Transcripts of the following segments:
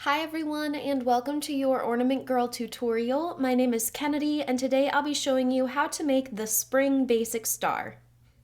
Hi everyone and welcome to your Ornament Girl tutorial. My name is Kennedy and today I'll be showing you how to make the Spring Basic Star.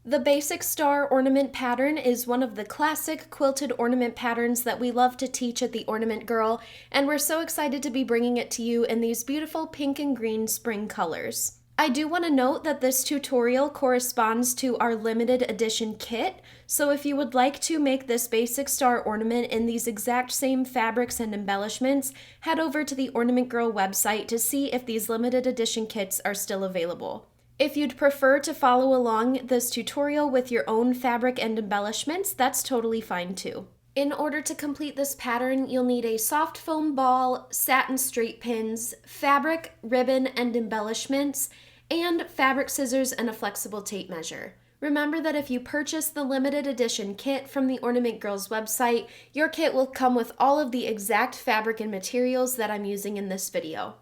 The Basic Star ornament pattern is one of the classic quilted ornament patterns that we love to teach at the Ornament Girl, and we're so excited to be bringing it to you in these beautiful pink and green spring colors. I do want to note that this tutorial corresponds to our limited edition kit, so if you would like to make this Basic Star ornament in these exact same fabrics and embellishments, head over to the Ornament Girl website to see if these limited edition kits are still available. If you'd prefer to follow along this tutorial with your own fabric and embellishments, that's totally fine too. In order to complete this pattern, you'll need a soft foam ball, satin straight pins, fabric, ribbon, and embellishments, and fabric scissors and a flexible tape measure. Remember that if you purchase the limited edition kit from the Ornament Girls website, your kit will come with all of the exact fabric and materials that I'm using in this video.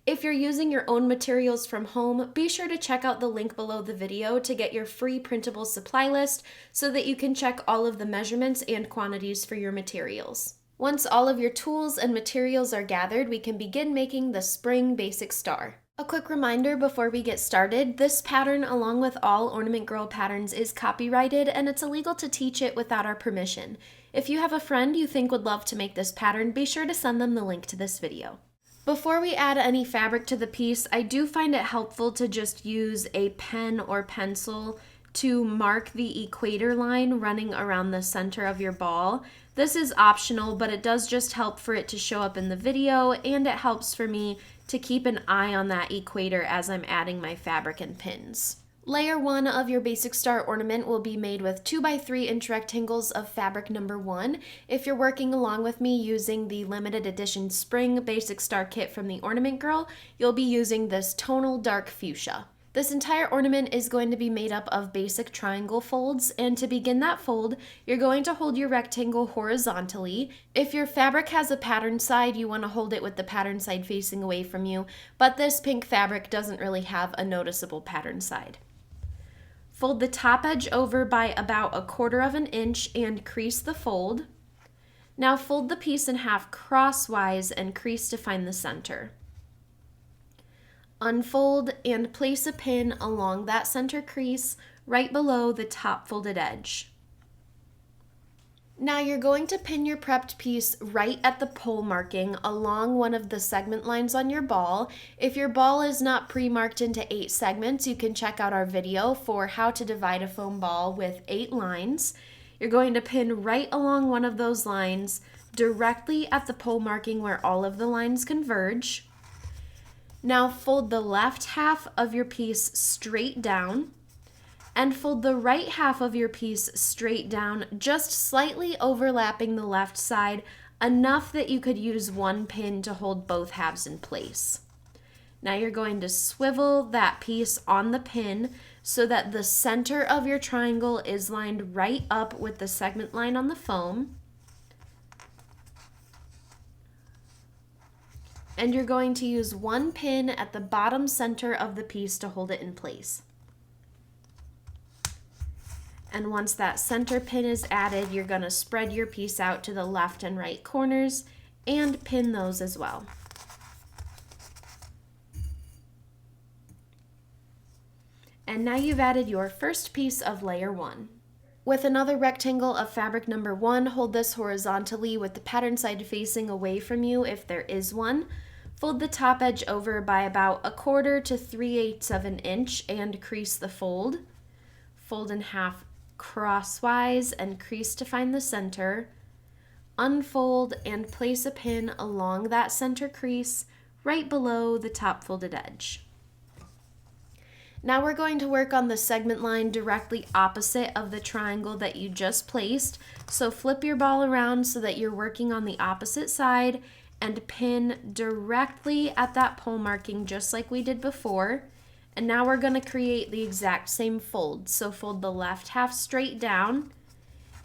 If you're using your own materials from home, be sure to check out the link below the video to get your free printable supply list so that you can check all of the measurements and quantities for your materials. Once all of your tools and materials are gathered, we can begin making the Spring Basic Star. A quick reminder before we get started, this pattern, along with all Ornament Girl patterns, is copyrighted and it's illegal to teach it without our permission. If you have a friend you think would love to make this pattern, be sure to send them the link to this video. Before we add any fabric to the piece, I do find it helpful to just use a pen or pencil to mark the equator line running around the center of your ball. This is optional, but it does just help for it to show up in the video, and it helps for me to keep an eye on that equator as I'm adding my fabric and pins. Layer 1 of your Basic Star ornament will be made with 2x3 inch rectangles of fabric number 1. If you're working along with me using the limited edition Spring Basic Star kit from the Ornament Girl, you'll be using this tonal dark fuchsia. This entire ornament is going to be made up of basic triangle folds, and to begin that fold, you're going to hold your rectangle horizontally. If your fabric has a pattern side, you want to hold it with the pattern side facing away from you, but this pink fabric doesn't really have a noticeable pattern side. Fold the top edge over by about 1/4 inch and crease the fold. Now fold the piece in half crosswise and crease to find the center. Unfold and place a pin along that center crease right below the top folded edge. Now you're going to pin your prepped piece right at the pole marking along one of the segment lines on your ball. If your ball is not pre-marked into 8 segments, you can check out our video for how to divide a foam ball with 8 lines. You're going to pin right along one of those lines directly at the pole marking where all of the lines converge. Now fold the left half of your piece straight down and fold the right half of your piece straight down, just slightly overlapping the left side, enough that you could use one pin to hold both halves in place. Now you're going to swivel that piece on the pin so that the center of your triangle is lined right up with the segment line on the foam. And you're going to use one pin at the bottom center of the piece to hold it in place. And once that center pin is added, you're going to spread your piece out to the left and right corners and pin those as well. And now you've added your first piece of layer 1. With another rectangle of fabric number 1, hold this horizontally with the pattern side facing away from you if there is one. Fold the top edge over by about 1/4 to 3/8 of an inch and crease the fold. Fold in half crosswise and crease to find the center. Unfold and place a pin along that center crease right below the top folded edge. Now we're going to work on the segment line directly opposite of the triangle that you just placed. So flip your ball around so that you're working on the opposite side and pin directly at that pole marking just like we did before. And now we're going to create the exact same fold. So fold the left half straight down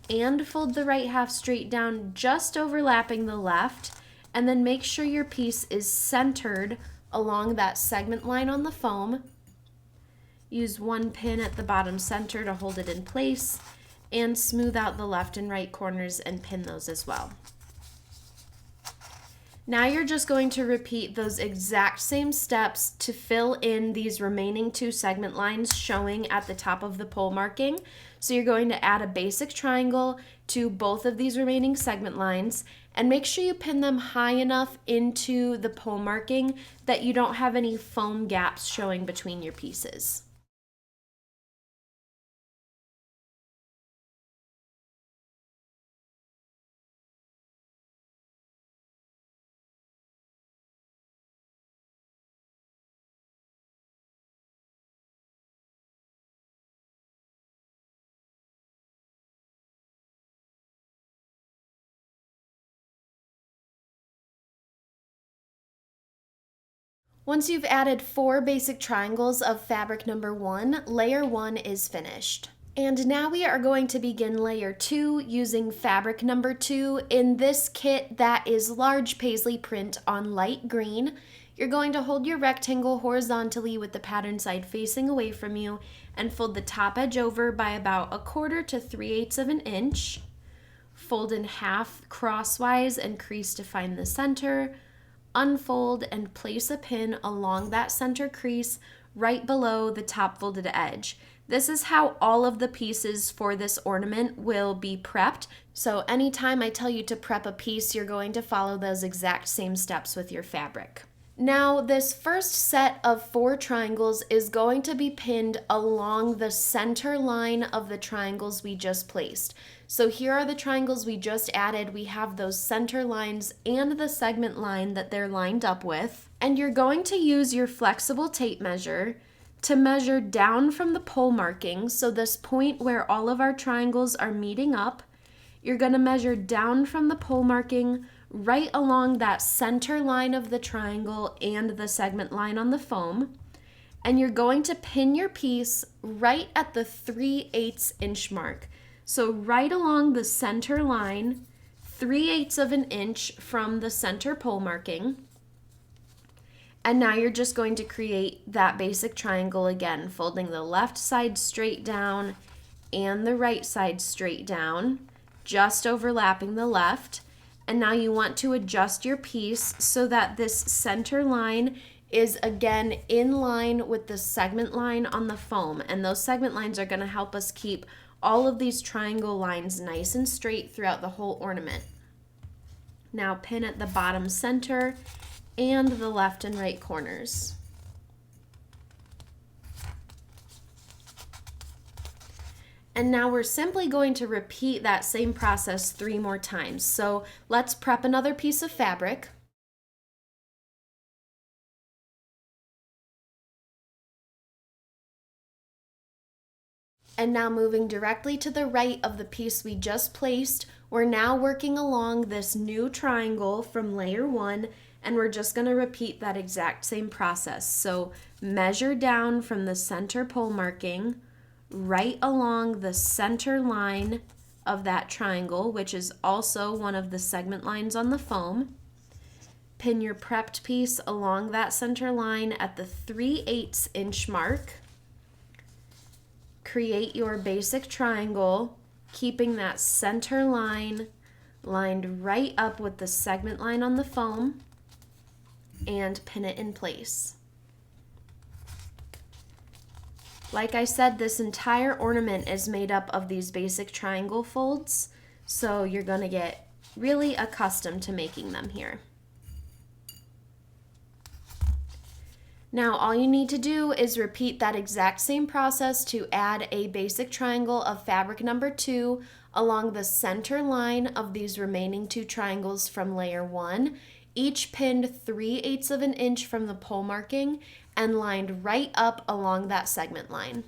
and fold the right half straight down, just overlapping the left, and then make sure your piece is centered along that segment line on the foam. Use one pin at the bottom center to hold it in place and smooth out the left and right corners and pin those as well. Now you're just going to repeat those exact same steps to fill in these remaining 2 segment lines showing at the top of the pole marking. So you're going to add a basic triangle to both of these remaining segment lines and make sure you pin them high enough into the pole marking that you don't have any foam gaps showing between your pieces. Once you've added 4 basic triangles of fabric number 1, layer 1 is finished. And now we are going to begin layer 2 using fabric number 2. In this kit, that is large paisley print on light green. You're going to hold your rectangle horizontally with the pattern side facing away from you and fold the top edge over by about 1/4 to 3/8 of an inch. Fold in half crosswise and crease to find the center. Unfold and place a pin along that center crease right below the top folded edge. This is how all of the pieces for this ornament will be prepped. So anytime I tell you to prep a piece, you're going to follow those exact same steps with your fabric. Now, this first set of 4 triangles is going to be pinned along the center line of the triangles we just placed. So here are the triangles we just added. We have those center lines and the segment line that they're lined up with. And you're going to use your flexible tape measure to measure down from the pole marking. So this point where all of our triangles are meeting up, you're going to measure down from the pole marking right along that center line of the triangle and the segment line on the foam. And you're going to pin your piece right at the 3/8 inch mark. So right along the center line, 3/8 of an inch from the center pole marking. And now you're just going to create that basic triangle again, folding the left side straight down and the right side straight down, just overlapping the left. And now you want to adjust your piece so that this center line is again in line with the segment line on the foam. And those segment lines are going to help us keep all of these triangle lines nice and straight throughout the whole ornament. Now pin at the bottom center and the left and right corners. And now we're simply going to repeat that same process 3 more times. So let's prep another piece of fabric. And now moving directly to the right of the piece we just placed, we're now working along this new triangle from layer 1, and we're just going to repeat that exact same process. So measure down from the center pole marking, right along the center line of that triangle, which is also one of the segment lines on the foam. Pin your prepped piece along that center line at the 3/8 inch mark. Create your basic triangle, keeping that center line lined right up with the segment line on the foam, and pin it in place. Like I said, this entire ornament is made up of these basic triangle folds, so you're going to get really accustomed to making them here. Now all you need to do is repeat that exact same process to add a basic triangle of fabric number 2 along the center line of these remaining 2 triangles from layer 1, each pinned 3/8 of an inch from the pole marking and lined right up along that segment line.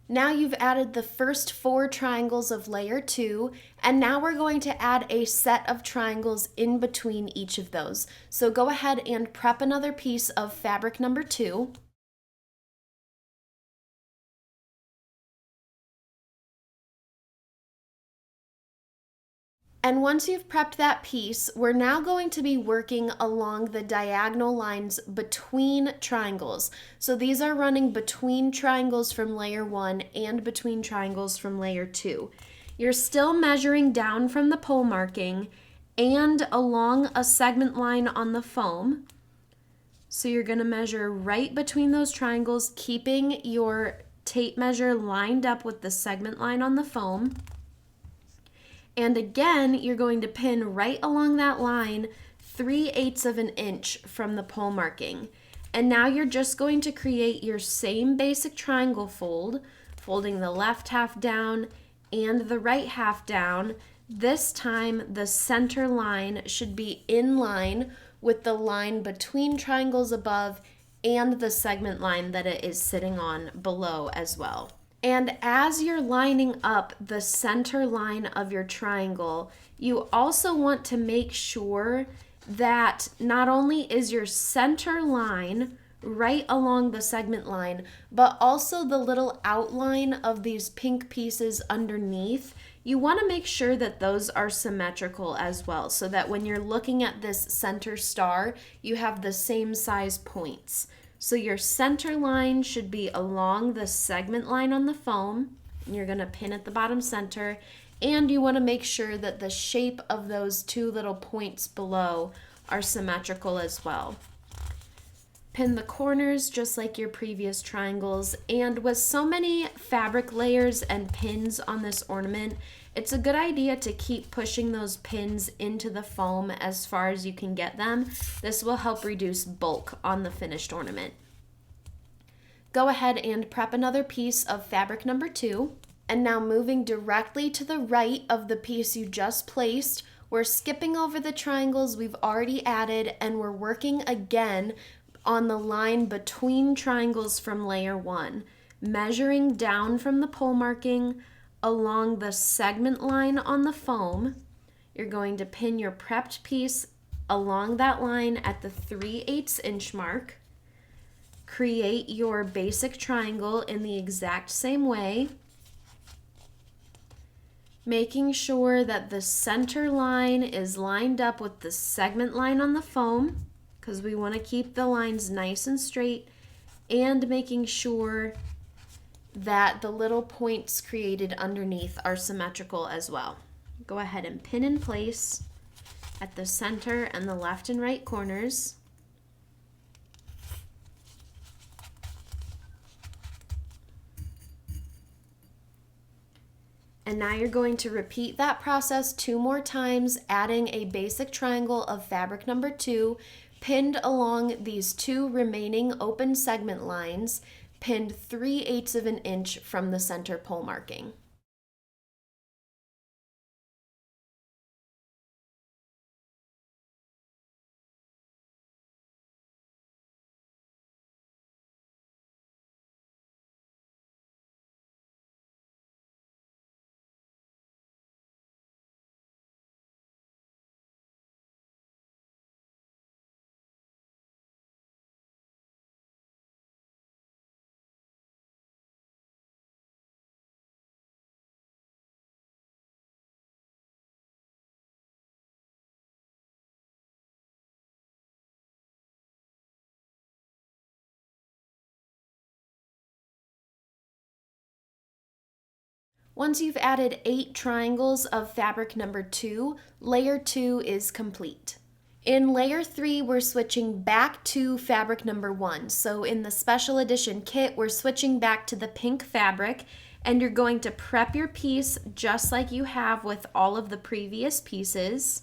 Now you've added the first 4 triangles of layer 2, And now we're going to add a set of triangles in between each of those. So go ahead and prep another piece of fabric number 2. And once you've prepped that piece, we're now going to be working along the diagonal lines between triangles. So these are running between triangles from layer 1 and between triangles from layer 2. You're still measuring down from the pole marking and along a segment line on the foam. So you're going to measure right between those triangles, keeping your tape measure lined up with the segment line on the foam. And again, you're going to pin right along that line 3/8 of an inch from the pole marking. And now you're just going to create your same basic triangle fold, folding the left half down and the right half down. This time, the center line should be in line with the line between triangles above and the segment line that it is sitting on below as well. And as you're lining up the center line of your triangle, you also want to make sure that not only is your center line right along the segment line, but also the little outline of these pink pieces underneath. You want to make sure that those are symmetrical as well, so that when you're looking at this center star, you have the same size points. So your center line should be along the segment line on the foam. You're going to pin at the bottom center, and you want to make sure that the shape of those two little points below are symmetrical as well. Pin the corners just like your previous triangles, and with so many fabric layers and pins on this ornament, it's a good idea to keep pushing those pins into the foam as far as you can get them. This will help reduce bulk on the finished ornament. Go ahead and prep another piece of fabric number 2. And now moving directly to the right of the piece you just placed, we're skipping over the triangles we've already added, and we're working again on the line between triangles from layer 1, measuring down from the pole marking along the segment line on the foam. You're going to pin your prepped piece along that line at the 3/8 inch mark. Create your basic triangle in the exact same way, making sure that the center line is lined up with the segment line on the foam, because we want to keep the lines nice and straight, and making sure that the little points created underneath are symmetrical as well. Go ahead and pin in place at the center and the left and right corners. And now you're going to repeat that process 2 more times, adding a basic triangle of fabric number 2, pinned along these 2 remaining open segment lines, pinned 3/8 of an inch from the center pole marking. Once you've added 8 triangles of fabric number 2, layer 2 is complete. In layer 3, we're switching back to fabric number 1. So in the special edition kit, we're switching back to the pink fabric, and you're going to prep your piece just like you have with all of the previous pieces.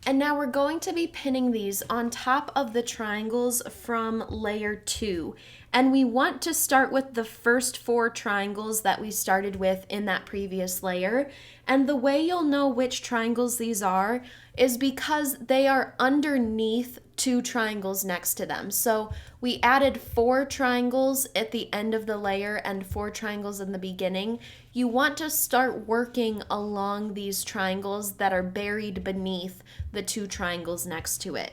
And now we're going to be pinning these on top of the triangles from layer 2. And we want to start with the first 4 triangles that we started with in that previous layer. And the way you'll know which triangles these are is because they are underneath two triangles next to them. So we added 4 triangles at the end of the layer and 4 triangles in the beginning. You want to start working along these triangles that are buried beneath the 2 triangles next to it.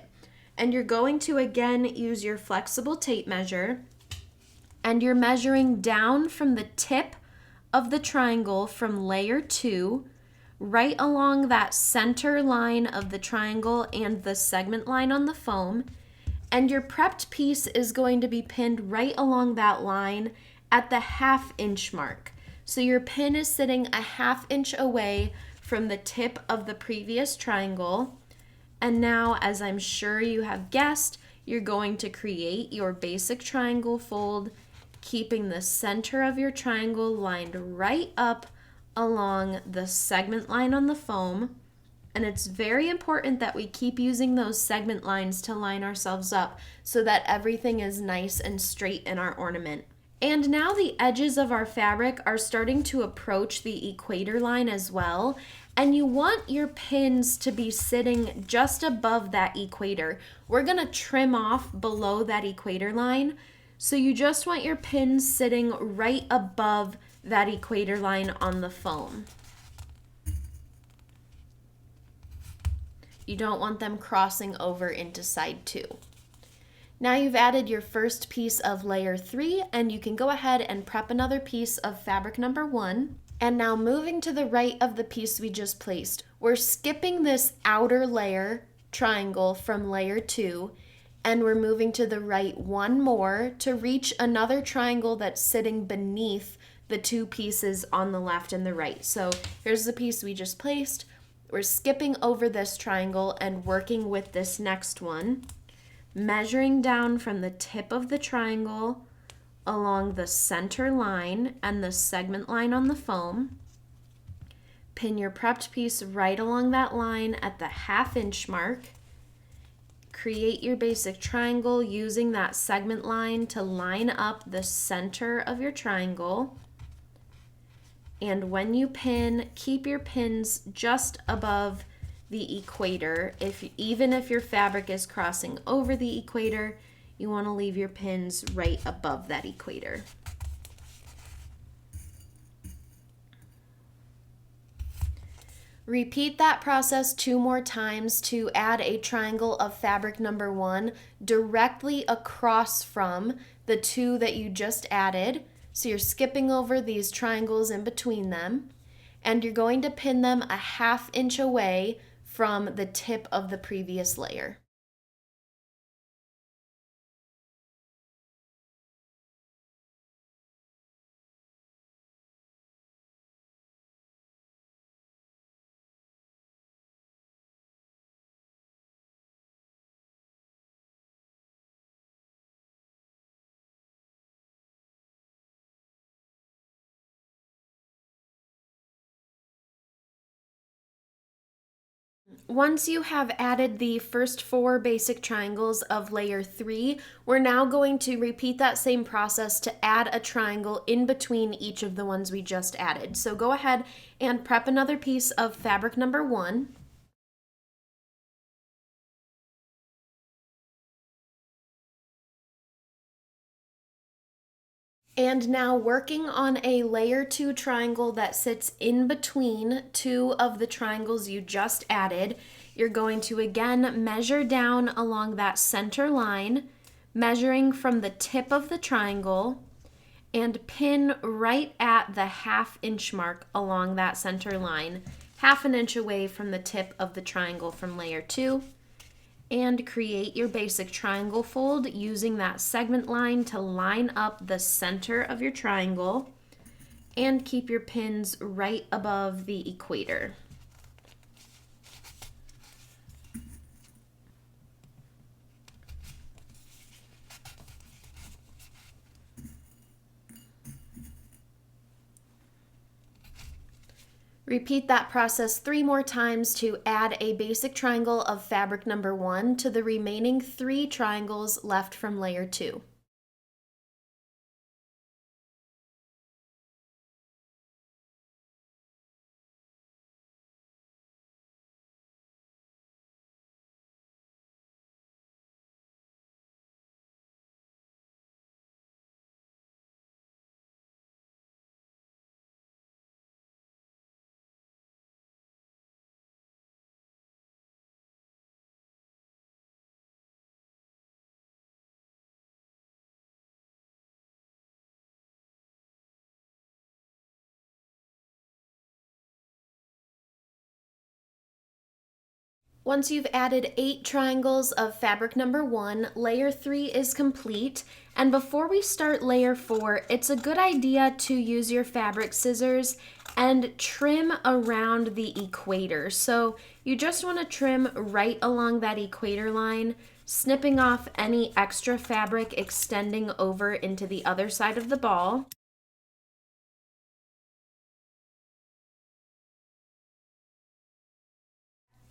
And you're going to again use your flexible tape measure, and you're measuring down from the tip of the triangle from layer 2 right along that center line of the triangle and the segment line on the foam, and your prepped piece is going to be pinned right along that line at the 1/2 inch mark. So your pin is sitting a 1/2 inch away from the tip of the previous triangle. And now, as I'm sure you have guessed, you're going to create your basic triangle fold, keeping the center of your triangle lined right up along the segment line on the foam. And it's very important that we keep using those segment lines to line ourselves up so that everything is nice and straight in our ornament. And now the edges of our fabric are starting to approach the equator line as well. And you want your pins to be sitting just above that equator. We're gonna trim off below that equator line. So you just want your pins sitting right above that equator line on the foam. You don't want them crossing over into side 2. Now you've added your first piece of layer 3, and you can go ahead and prep another piece of fabric number 1. And now moving to the right of the piece we just placed, we're skipping this outer layer triangle from layer 2, and we're moving to the right one more to reach another triangle that's sitting beneath the 2 pieces on the left and the right. So here's the piece we just placed. We're skipping over this triangle and working with this next one, measuring down from the tip of the triangle along the center line and the segment line on the foam. Pin your prepped piece right along that line at the 1/2 inch mark. Create your basic triangle using that segment line to line up the center of your triangle. And when you pin, keep your pins just above the equator. Even if your fabric is crossing over the equator, you want to leave your pins right above that equator. Repeat that process 2 more times to add a triangle of fabric number 1 directly across from the 2 that you just added. So you're skipping over these triangles in between them, and you're going to pin them a 1/2 inch away from the tip of the previous layer. Once you have added the first 4 basic triangles of layer 3, we're now going to repeat that same process to add a triangle in between each of the ones we just added. So go ahead and prep another piece of fabric number 1. And now working on a layer 2 triangle that sits in between 2 of the triangles you just added, you're going to again measure down along that center line, measuring from the tip of the triangle, and pin right at the 1/2 inch mark along that center line, 1/2 inch away from the tip of the triangle from layer 2. And create your basic triangle fold using that segment line to line up the center of your triangle, and keep your pins right above the equator. Repeat that process 3 more times to add a basic triangle of fabric number 1 to the remaining 3 triangles left from layer 2. Once you've added 8 triangles of fabric number 1, layer 3 is complete. And before we start layer 4, it's a good idea to use your fabric scissors and trim around the equator. So you just want to trim right along that equator line, snipping off any extra fabric extending over into the other side of the ball.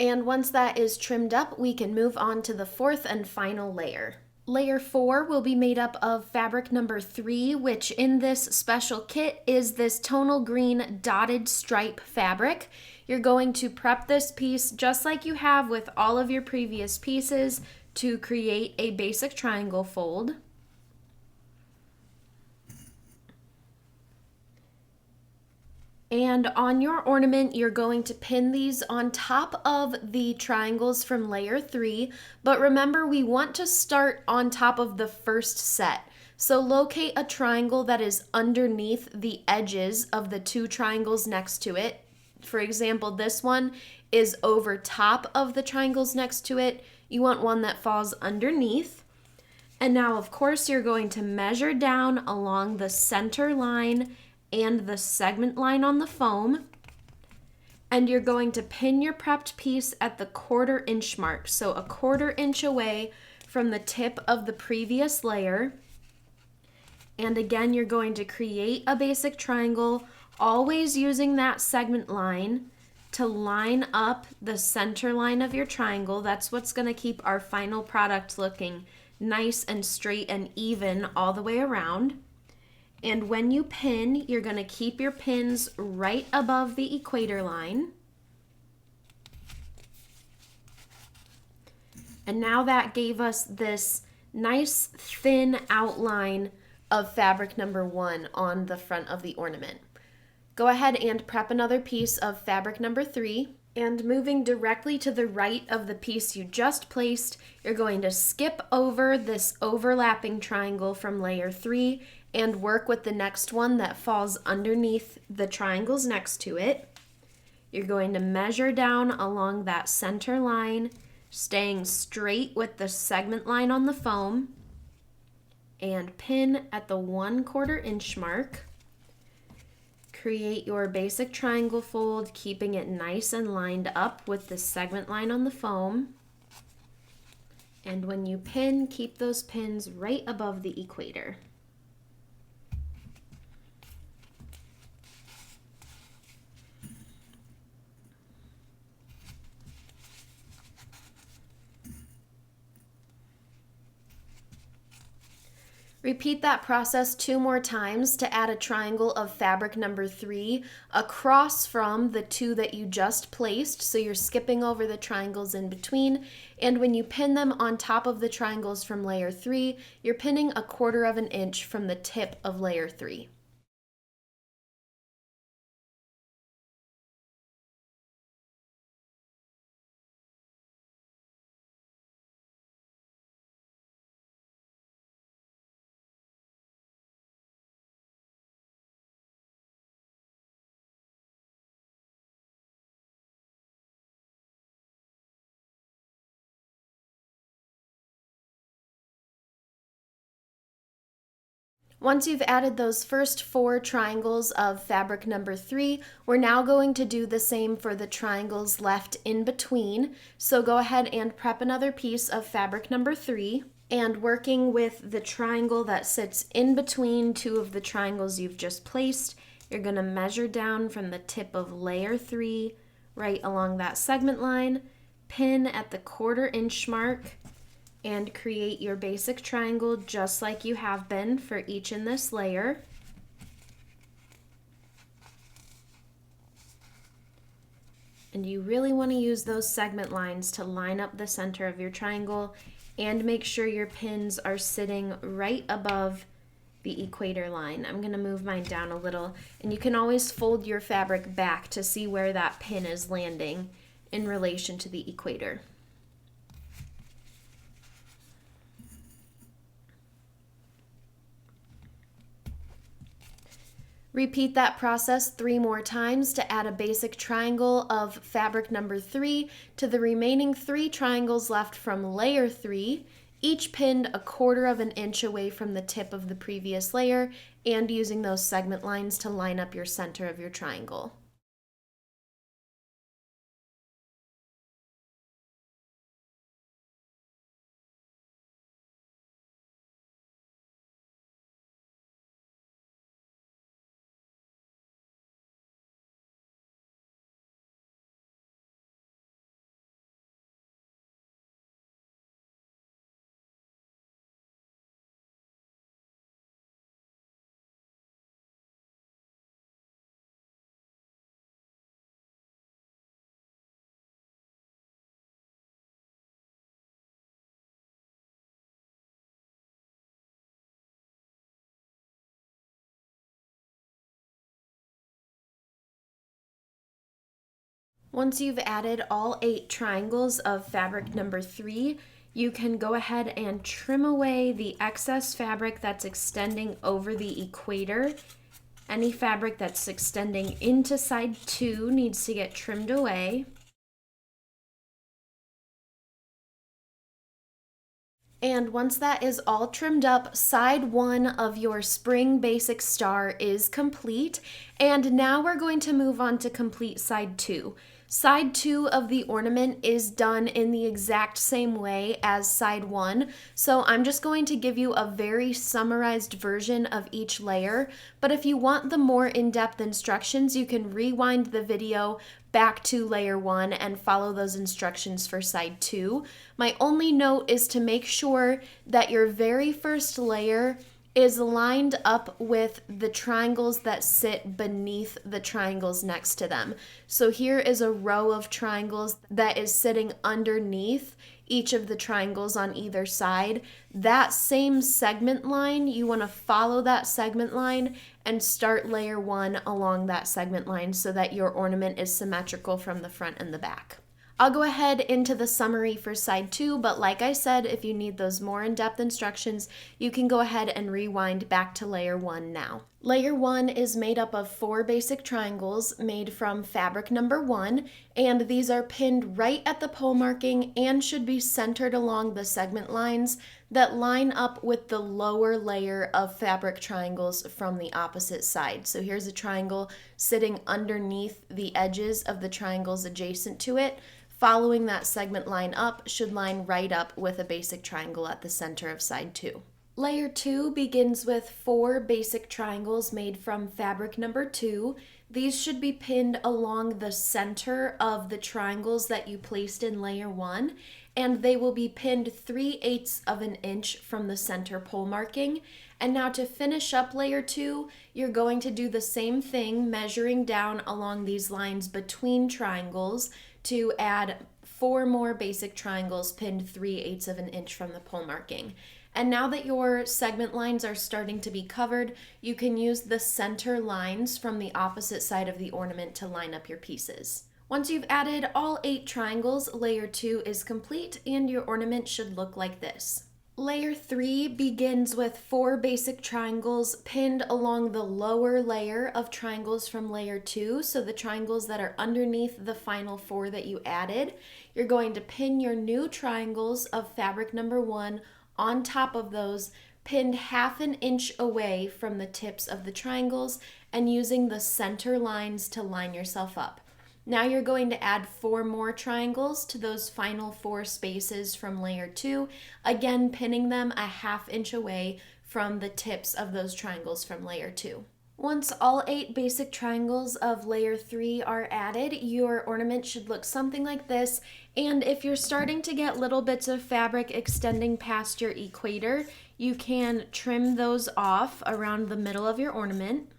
And once that is trimmed up, we can move on to the 4th and final layer. Layer 4 will be made up of fabric number 3, which in this special kit is this tonal green dotted stripe fabric. You're going to prep this piece just like you have with all of your previous pieces to create a basic triangle fold. And on your ornament, you're going to pin these on top of the triangles from layer 3. But remember, we want to start on top of the first set. So locate a triangle that is underneath the edges of the 2 triangles next to it. For example, this one is over top of the triangles next to it. You want one that falls underneath. And now, of course, you're going to measure down along the center line and the segment line on the foam, and you're going to pin your prepped piece at the 1/4 inch mark, so a 1/4 inch away from the tip of the previous layer. And again, you're going to create a basic triangle, always using that segment line to line up the center line of your triangle. That's what's going to keep our final product looking nice and straight and even all the way around. And when you pin, you're going to keep your pins right above the equator line. And now that gave us this nice thin outline of fabric number 1 on the front of the ornament. Go ahead and prep another piece of fabric number 3. And moving directly to the right of the piece you just placed, you're going to skip over this overlapping triangle from layer 3 and work with the next one that falls underneath the triangles next to it. You're going to measure down along that center line, staying straight with the segment line on the foam, and pin at the 1/4 inch mark. Create your basic triangle fold, keeping it nice and lined up with the segment line on the foam. And when you pin, keep those pins right above the equator. Repeat that process 2 more times to add a triangle of fabric number 3 across from the 2 that you just placed. So you're skipping over the triangles in between. And when you pin them on top of the triangles from layer 3, you're pinning a 1/4 inch from the tip of layer 3. Once you've added those first 4 triangles of fabric number 3, we're now going to do the same for the triangles left in between. So go ahead and prep another piece of fabric number 3. And working with the triangle that sits in between 2 of the triangles you've just placed, you're going to measure down from the tip of layer 3 right along that segment line, pin at the 1/4 inch mark, and create your basic triangle just like you have been for each in this layer. And you really want to use those segment lines to line up the center of your triangle and make sure your pins are sitting right above the equator line. I'm going to move mine down a little, and you can always fold your fabric back to see where that pin is landing in relation to the equator. Repeat that process 3 more times to add a basic triangle of fabric number 3 to the remaining 3 triangles left from layer 3, each pinned 1/4 of an inch away from the tip of the previous layer and using those segment lines to line up your center of your triangle. Once you've added all 8 triangles of fabric number 3, you can go ahead and trim away the excess fabric that's extending over the equator. Any fabric that's extending into side 2 needs to get trimmed away. And once that is all trimmed up, side 1 of your spring basic star is complete. And now we're going to move on to complete side 2. Side 2 of the ornament is done in the exact same way as side 1, so I'm just going to give you a very summarized version of each layer, but if you want the more in-depth instructions, you can rewind the video back to layer 1 and follow those instructions for side 2. My only note is to make sure that your very first layer is lined up with the triangles that sit beneath the triangles next to them. So here is a row of triangles that is sitting underneath each of the triangles on either side. That same segment line, you want to follow that segment line and start layer 1 along that segment line so that your ornament is symmetrical from the front and the back. I'll go ahead into the summary for side 2, but like I said, if you need those more in-depth instructions, you can go ahead and rewind back to layer 1 now. Layer 1 is made up of 4 basic triangles made from fabric number 1, and these are pinned right at the pole marking and should be centered along the segment lines that line up with the lower layer of fabric triangles from the opposite side. So here's a triangle sitting underneath the edges of the triangles adjacent to it. Following that segment line up should line right up with a basic triangle at the center of side 2. Layer 2 begins with 4 basic triangles made from fabric number 2. These should be pinned along the center of the triangles that you placed in layer 1, and they will be pinned 3/8 of an inch from the center pole marking. And now to finish up layer 2, you're going to do the same thing, measuring down along these lines between triangles to add 4 more basic triangles pinned 3/8 of an inch from the pole marking. And now that your segment lines are starting to be covered, you can use the center lines from the opposite side of the ornament to line up your pieces. Once you've added all 8 triangles, layer 2 is complete and your ornament should look like this. Layer 3 begins with 4 basic triangles pinned along the lower layer of triangles from layer 2, so the triangles that are underneath the final 4 that you added. You're going to pin your new triangles of fabric number 1 on top of those, pinned 1/2 inch away from the tips of the triangles and using the center lines to line yourself up. Now you're going to add 4 more triangles to those final 4 spaces from layer 2, again pinning them 1/2 inch away from the tips of those triangles from layer 2. Once all 8 basic triangles of layer 3 are added, your ornament should look something like this. And if you're starting to get little bits of fabric extending past your equator, you can trim those off around the middle of your ornament.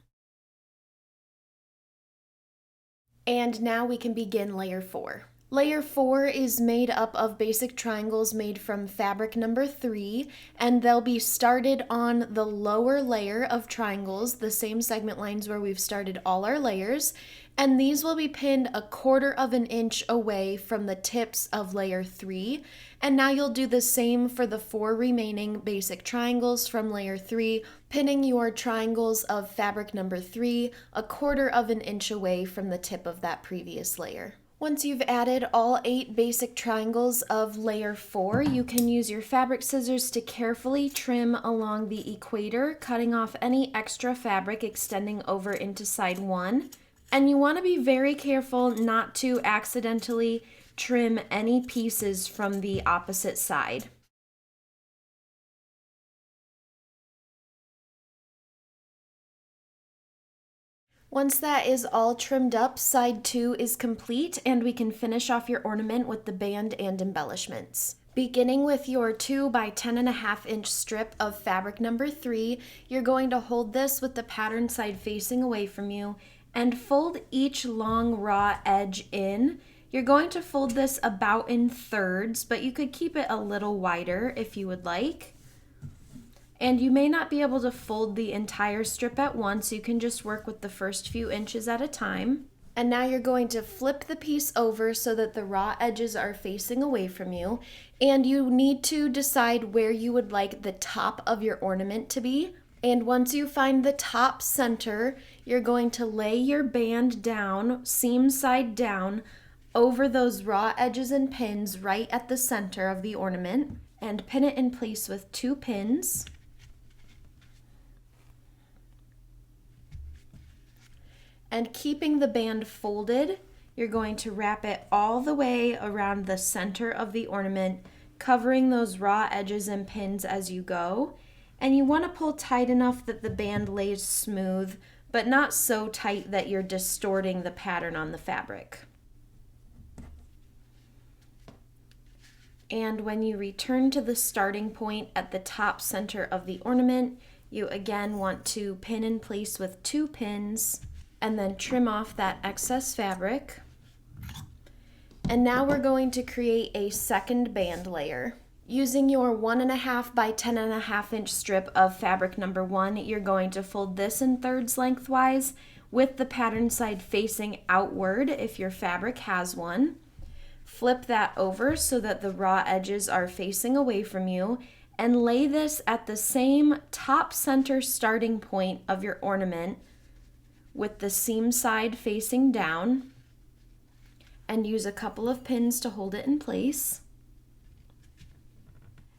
And now we can begin layer 4. Layer 4 is made up of basic triangles made from fabric number 3, and they'll be started on the lower layer of triangles, the same segment lines where we've started all our layers, and these will be pinned 1/4 of an inch away from the tips of layer 3. And now you'll do the same for the 4 remaining basic triangles from layer 3, pinning your triangles of fabric number 3 1/4 of an inch away from the tip of that previous layer. Once you've added all 8 basic triangles of layer 4, you can use your fabric scissors to carefully trim along the equator, cutting off any extra fabric extending over into side 1. And you want to be very careful not to accidentally trim any pieces from the opposite side. Once that is all trimmed up, side 2 is complete, and we can finish off your ornament with the band and embellishments. Beginning with your 2 by 10.5 inch strip of fabric number 3, you're going to hold this with the pattern side facing away from you and fold each long raw edge in. You're going to fold this about in thirds, but you could keep it a little wider if you would like. And you may not be able to fold the entire strip at once. You can just work with the first few inches at a time. And now you're going to flip the piece over so that the raw edges are facing away from you. And you need to decide where you would like the top of your ornament to be. And once you find the top center, you're going to lay your band down, seam side down, over those raw edges and pins right at the center of the ornament, and pin it in place with 2 pins. And keeping the band folded, you're going to wrap it all the way around the center of the ornament, covering those raw edges and pins as you go. And you want to pull tight enough that the band lays smooth, but not so tight that you're distorting the pattern on the fabric. And when you return to the starting point at the top center of the ornament, you again want to pin in place with 2 pins, and then trim off that excess fabric. And now we're going to create a second band layer. Using your 1.5 by 10.5 inch strip of fabric number 1, you're going to fold this in thirds lengthwise with the pattern side facing outward if your fabric has one. Flip that over so that the raw edges are facing away from you, and lay this at the same top center starting point of your ornament with the seam side facing down, and use a couple of pins to hold it in place.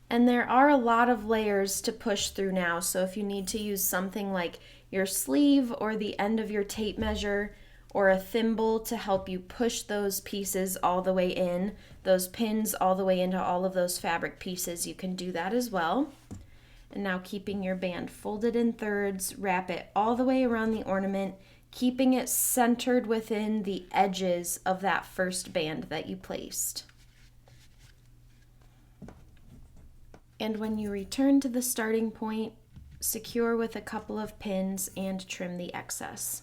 And there are a lot of layers to push through now, so if you need to use something like your sleeve or the end of your tape measure or a thimble to help you push those pieces all the way in, those pins all the way into all of those fabric pieces, you can do that as well. And now, keeping your band folded in thirds, wrap it all the way around the ornament, keeping it centered within the edges of that first band that you placed. And when you return to the starting point, secure with a couple of pins and trim the excess.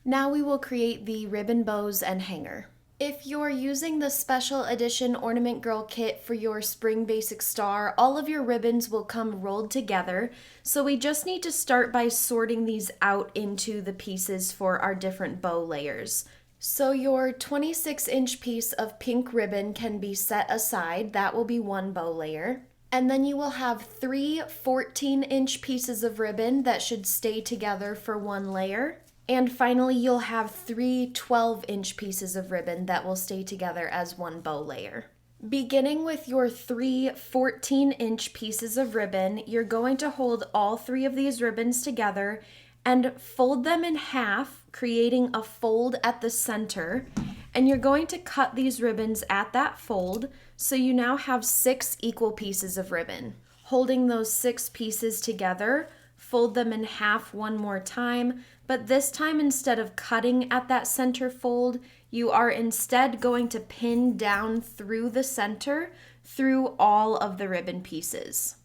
Now we will create the ribbon bows and hanger. If you're using the special edition Ornament Girl kit for your Spring Basic Star, all of your ribbons will come rolled together. So we just need to start by sorting these out into the pieces for our different bow layers. So your 26-inch piece of pink ribbon can be set aside. That will be one bow layer. And then you will have 3 14-inch pieces of ribbon that should stay together for one layer. And finally, you'll have 3 12-inch pieces of ribbon that will stay together as one bow layer. Beginning with your 3 14-inch pieces of ribbon, you're going to hold all 3 of these ribbons together and fold them in half, creating a fold at the center. And you're going to cut these ribbons at that fold, so you now have 6 equal pieces of ribbon. Holding those 6 pieces together, fold them in half one more time, but this time, instead of cutting at that center fold, you are instead going to pin down through the center through all of the ribbon pieces.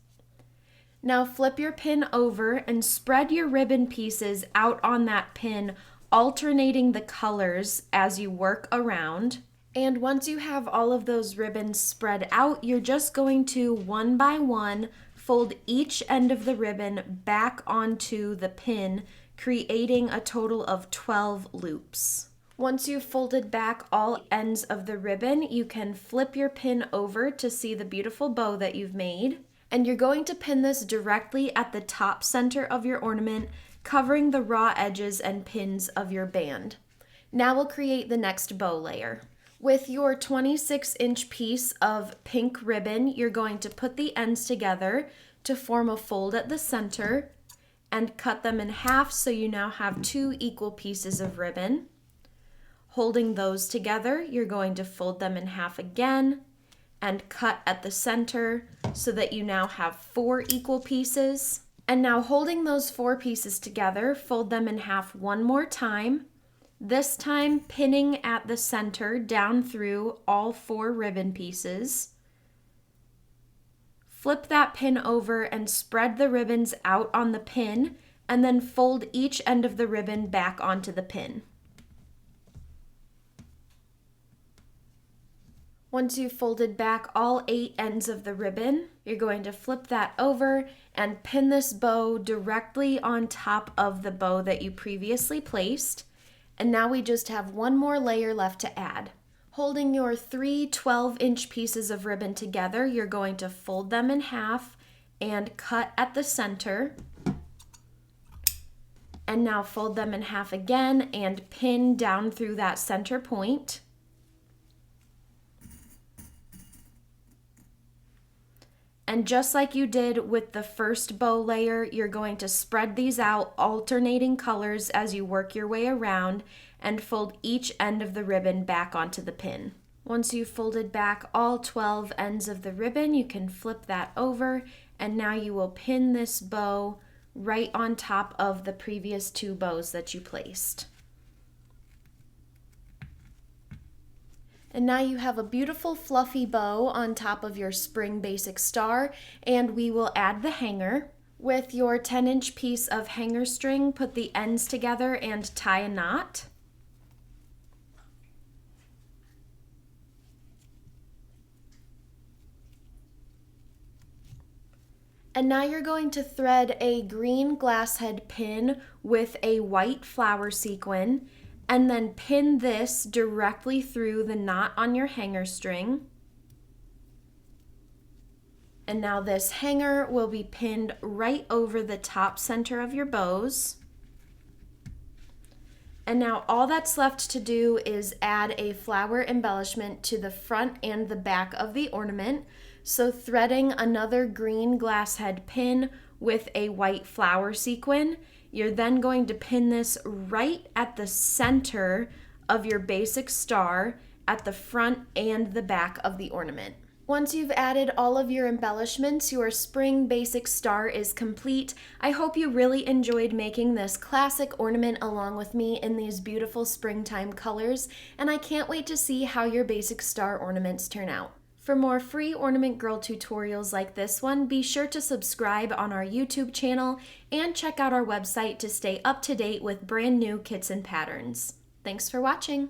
Now flip your pin over and spread your ribbon pieces out on that pin, alternating the colors as you work around. And once you have all of those ribbons spread out, you're just going to, one by one, fold each end of the ribbon back onto the pin, creating a total of 12 loops. Once you've folded back all ends of the ribbon, you can flip your pin over to see the beautiful bow that you've made. And you're going to pin this directly at the top center of your ornament, covering the raw edges and pins of your band. Now we'll create the next bow layer. With your 26-inch piece of pink ribbon, you're going to put the ends together to form a fold at the center and cut them in half so you now have 2 equal pieces of ribbon. Holding those together, you're going to fold them in half again and cut at the center so that you now have 4 equal pieces. And now holding those 4 pieces together, fold them in half one more time, this time pinning at the center down through all 4 ribbon pieces. Flip that pin over and spread the ribbons out on the pin, and then fold each end of the ribbon back onto the pin. Once you've folded back all 8 ends of the ribbon, you're going to flip that over and pin this bow directly on top of the bow that you previously placed. And now we just have one more layer left to add. Holding your 3 12-inch pieces of ribbon together, you're going to fold them in half and cut at the center. And now fold them in half again and pin down through that center point. And just like you did with the first bow layer, you're going to spread these out, alternating colors as you work your way around, and fold each end of the ribbon back onto the pin. Once you've folded back all 12 ends of the ribbon, you can flip that over, and now you will pin this bow right on top of the previous 2 bows that you placed. And now you have a beautiful fluffy bow on top of your spring basic star, and we will add the hanger. With your 10-inch piece of hanger string, put the ends together and tie a knot. And now you're going to thread a green glass head pin with a white flower sequin, and then pin this directly through the knot on your hanger string. And now this hanger will be pinned right over the top center of your bows. And now all that's left to do is add a flower embellishment to the front and the back of the ornament. So threading another green glass head pin with a white flower sequin, you're then going to pin this right at the center of your basic star at the front and the back of the ornament. Once you've added all of your embellishments, your spring basic star is complete. I hope you really enjoyed making this classic ornament along with me in these beautiful springtime colors, and I can't wait to see how your basic star ornaments turn out. For more free Ornament Girl tutorials like this one, be sure to subscribe on our YouTube channel and check out our website to stay up to date with brand new kits and patterns. Thanks for watching!